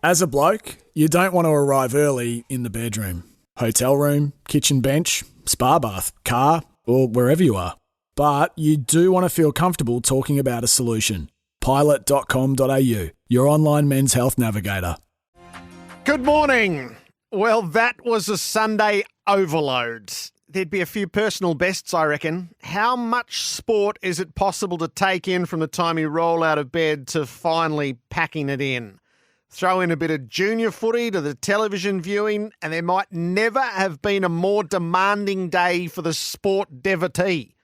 As a bloke, you don't want to arrive early in the bedroom, hotel room, kitchen bench, spa bath, car, or wherever you are. But you do want to feel comfortable talking about a solution. Pilot.com.au, your online men's health navigator. Good morning. Well, that was a Sunday overload. There'd be a few personal bests, I reckon. How much sport is it possible to take in from the time you roll out of bed to finally packing it in? Throw in a bit of junior footy to the television viewing, and there might never have been a more demanding day for the sport devotee.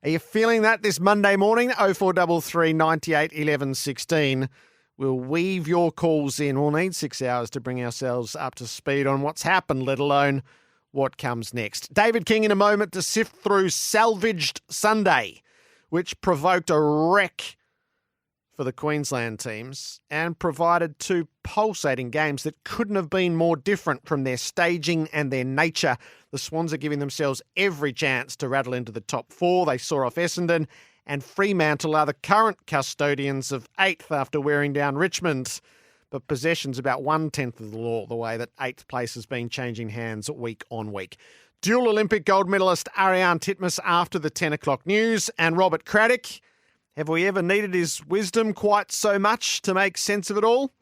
Are you feeling that this Monday morning? 0433 98 11 16. We'll weave your calls in. We'll need 6 hours to bring ourselves up to speed on what's happened, let alone what comes next. David King in a moment to sift through Salvaged Sunday, which provoked a wreck for the Queensland teams and provided two pulsating games that couldn't have been more different from their staging and their nature. The Swans are giving themselves every chance to rattle into the top four. They saw off Essendon, and Fremantle are the current custodians of 8th after wearing down Richmond. But possession's about 1/10 of the law, the way that 8th place has been changing hands week on week. Dual Olympic gold medalist Ariane Titmus after the 10 o'clock news, and Robert Craddock. Have we ever needed his wisdom quite so much to make sense of it all?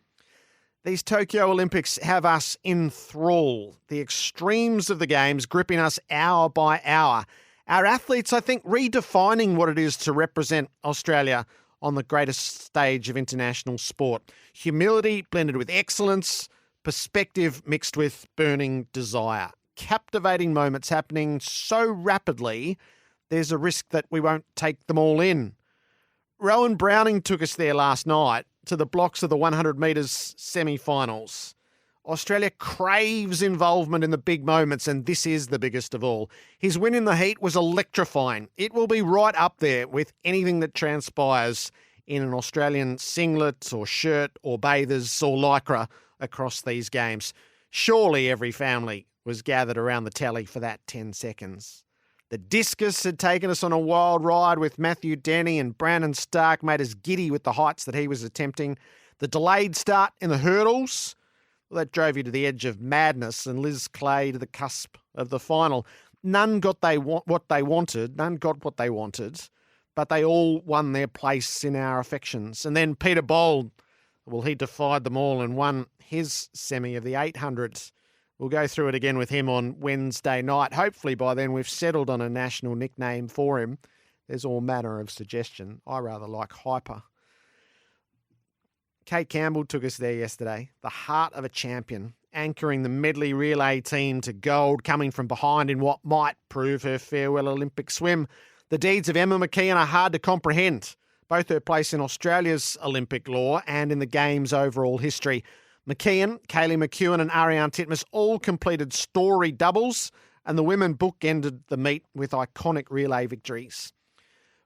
These Tokyo Olympics have us in thrall. The extremes of the games gripping us hour by hour. Our athletes, I think, redefining what it is to represent Australia on the greatest stage of international sport. Humility blended with excellence, perspective mixed with burning desire. Captivating moments happening so rapidly, there's a risk that we won't take them all in. Rowan Browning took us there last night to the blocks of the 100 metres semi-finals. Australia craves involvement in the big moments, and this is the biggest of all. His win in the heat was electrifying. It will be right up there with anything that transpires in an Australian singlet or shirt or bathers or lycra across these games. Surely every family was gathered around the tally for that 10 seconds. The discus had taken us on a wild ride with Matthew Denny, and Brandon Stark made us giddy with the heights that he was attempting. The delayed start in the hurdles, well, that drove you to the edge of madness, and Liz Clay to the cusp of the final. None got what they wanted, but they all won their place in our affections. And then Peter Bold, well, he defied them all and won his semi of the 800. We'll go through it again with him on Wednesday night. Hopefully by then we've settled on a national nickname for him. There's all manner of suggestion. I rather like Hyper. Kate Campbell took us there yesterday. The heart of a champion, anchoring the medley relay team to gold, coming from behind in what might prove her farewell Olympic swim. The deeds of Emma McKeon are hard to comprehend, both her place in Australia's Olympic lore and in the game's overall history. McKeon, Kaylee McEwen and Ariane Titmus all completed story doubles, and the women bookended the meet with iconic relay victories.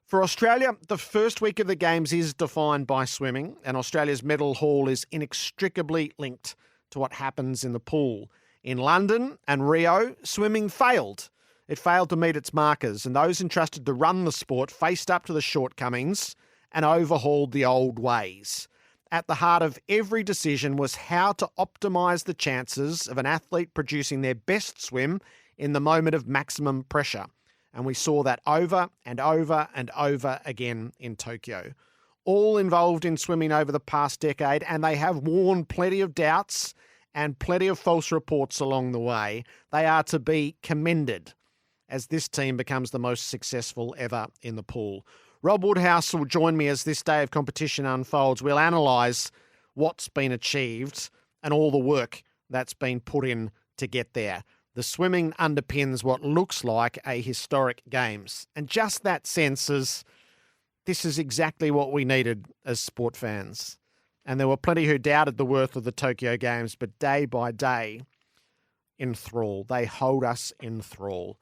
For Australia, the first week of the Games is defined by swimming, and Australia's medal haul is inextricably linked to what happens in the pool. In London and Rio, swimming failed. It failed to meet its markers, and those entrusted to run the sport faced up to the shortcomings and overhauled the old ways. At the heart of every decision was how to optimise the chances of an athlete producing their best swim in the moment of maximum pressure. And we saw that over and over and over again in Tokyo. All involved in swimming over the past decade, and they have worn plenty of doubts and plenty of false reports along the way. They are to be commended as this team becomes the most successful ever in the pool. Rob Woodhouse will join me as this day of competition unfolds. We'll analyse what's been achieved and all the work that's been put in to get there. The swimming underpins what looks like a historic Games. And just that sense is this is exactly what we needed as sport fans. And there were plenty who doubted the worth of the Tokyo Games, but day by day, in thrall. They hold us in thrall.